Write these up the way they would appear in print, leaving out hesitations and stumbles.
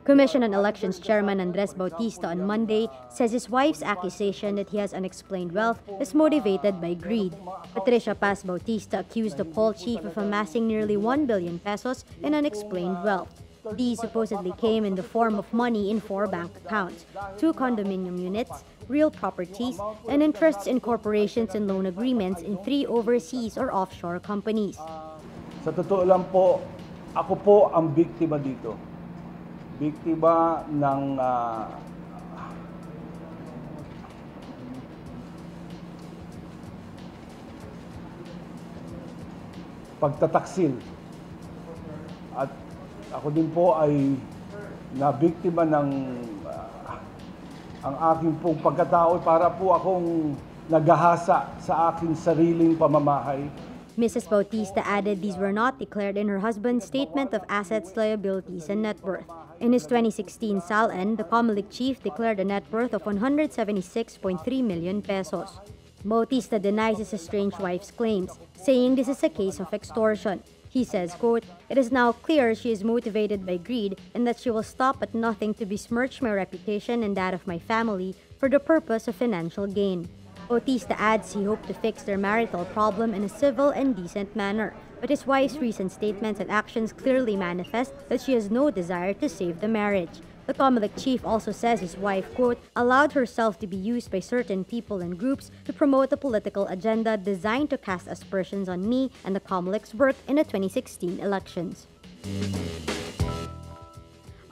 Commission on Elections Chairman Andres Bautista on Monday says his wife's accusation that he has unexplained wealth is motivated by greed. Patricia Paz Bautista accused the poll chief of amassing nearly 1 billion pesos in unexplained wealth. These supposedly came in the form of money in 4 bank accounts, 2 condominium units, real properties, and interests in corporations and loan agreements in 3 overseas or offshore companies. Sa totoo lang po, ako po ang biktima dito. Biktima ng pagtataksil. At ako din po ay nabiktima ng ang aking pong pagkatao para po akong naghahasa sa aking sariling pamamahay. Mrs. Bautista added these were not declared in her husband's statement of assets, liabilities, and net worth. In his 2016 SALN, the Comelec chief declared a net worth of 176.3 million pesos. Bautista denies his estranged wife's claims, saying this is a case of extortion. He says, quote, "It is now clear she is motivated by greed and that she will stop at nothing to besmirch my reputation and that of my family for the purpose of financial gain." Bautista adds he hoped to fix their marital problem in a civil and decent manner, but his wife's recent statements and actions clearly manifest that she has no desire to save the marriage. The Comelec chief also says his wife, quote, "allowed herself to be used by certain people and groups to promote a political agenda designed to cast aspersions on me and the Comelec's work in the 2016 elections."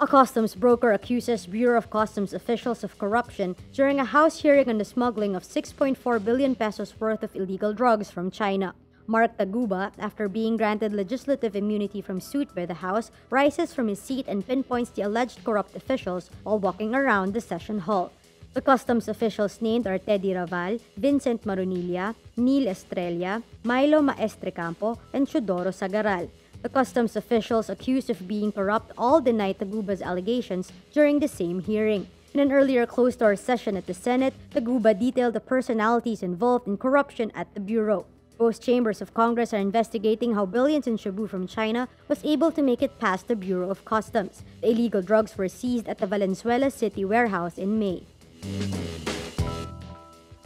A customs broker accuses Bureau of Customs officials of corruption during a House hearing on the smuggling of 6.4 billion pesos worth of illegal drugs from China. Mark Taguba, after being granted legislative immunity from suit by the House, rises from his seat and pinpoints the alleged corrupt officials while walking around the session hall. The customs officials named are Teddy Raval, Vincent Marunilla, Neil Estrella, Milo Maestrecampo, and Chodoro Sagaral. The customs officials accused of being corrupt all denied Taguba's allegations during the same hearing. In an earlier closed-door session at the Senate, Taguba detailed the personalities involved in corruption at the Bureau. Both chambers of Congress are investigating how billions in shabu from China was able to make it past the Bureau of Customs. The illegal drugs were seized at the Valenzuela City warehouse in May.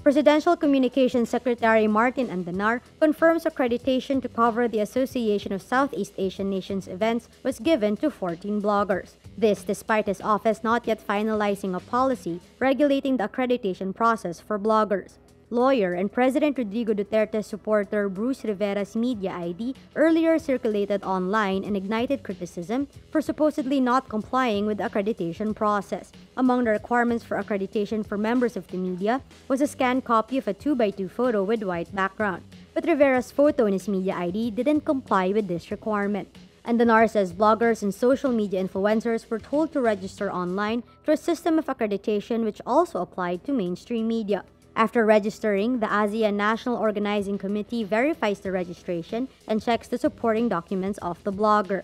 Presidential Communications Secretary Martin Andanar confirms accreditation to cover the Association of Southeast Asian Nations events was given to 14 bloggers. This despite his office not yet finalizing a policy regulating the accreditation process for bloggers. Lawyer and President Rodrigo Duterte supporter Bruce Rivera's media ID earlier circulated online and ignited criticism for supposedly not complying with the accreditation process. Among the requirements for accreditation for members of the media was a scanned copy of a 2x2 photo with white background. But Rivera's photo in his media ID didn't comply with this requirement. Andanar says bloggers and social media influencers were told to register online through a system of accreditation which also applied to mainstream media. After registering, the ASEAN National Organizing Committee verifies the registration and checks the supporting documents of the blogger.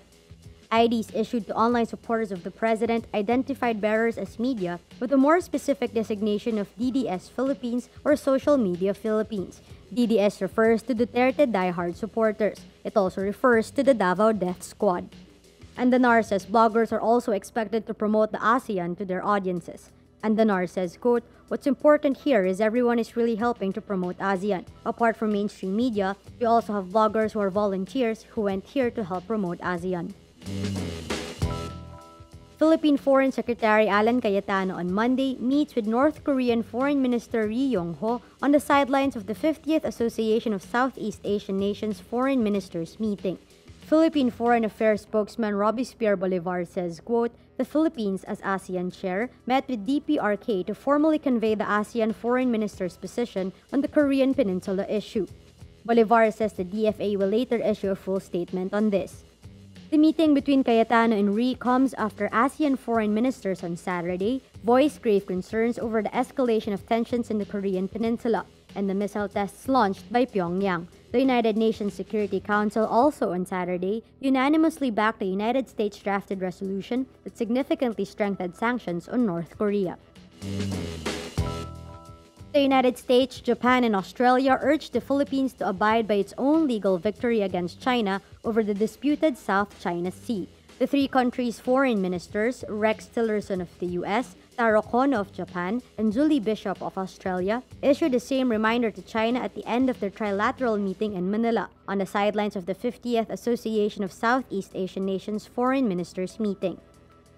IDs issued to online supporters of the president identified bearers as media with a more specific designation of DDS Philippines or Social Media Philippines. DDS refers to Duterte diehard supporters. It also refers to the Davao Death Squad. Andanar says bloggers are also expected to promote the ASEAN to their audiences. Andanar says, quote, "What's important here is everyone is really helping to promote ASEAN. Apart from mainstream media, we also have bloggers who are volunteers who went here to help promote ASEAN." Philippine Foreign Secretary Alan Cayetano on Monday meets with North Korean Foreign Minister Ri Yong-ho on the sidelines of the 50th Association of Southeast Asian Nations Foreign Ministers meeting. Philippine Foreign Affairs spokesman Robespierre Bolivar says, quote, "The Philippines, as ASEAN chair, met with DPRK to formally convey the ASEAN foreign minister's position on the Korean Peninsula issue." Bolivar says the DFA will later issue a full statement on this. The meeting between Cayetano and Ri comes after ASEAN foreign ministers on Saturday voiced grave concerns over the escalation of tensions in the Korean Peninsula and the missile tests launched by Pyongyang. The United Nations Security Council also on Saturday unanimously backed a United States drafted resolution that significantly strengthened sanctions on North Korea. The United States, Japan, and Australia urged the Philippines to abide by its own legal victory against China over the disputed South China Sea. The three countries' foreign ministers, Rex Tillerson of the US, Taro Kono of Japan, and Julie Bishop of Australia, issued the same reminder to China at the end of their trilateral meeting in Manila, on the sidelines of the 50th Association of Southeast Asian Nations Foreign Ministers meeting.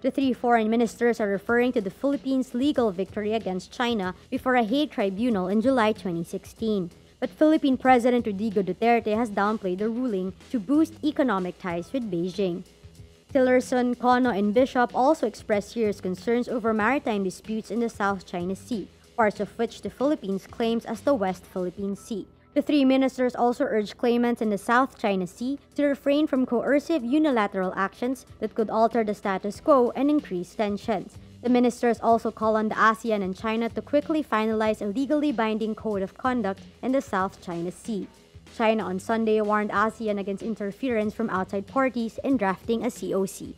The three foreign ministers are referring to the Philippines' legal victory against China before a Hague tribunal in July 2016. But Philippine President Rodrigo Duterte has downplayed the ruling to boost economic ties with Beijing. Tillerson, Kono, and Bishop also expressed serious concerns over maritime disputes in the South China Sea, parts of which the Philippines claims as the West Philippine Sea. The three ministers also urged claimants in the South China Sea to refrain from coercive unilateral actions that could alter the status quo and increase tensions. The ministers also call on the ASEAN and China to quickly finalize a legally binding code of conduct in the South China Sea. China on Sunday warned ASEAN against interference from outside parties in drafting a COC.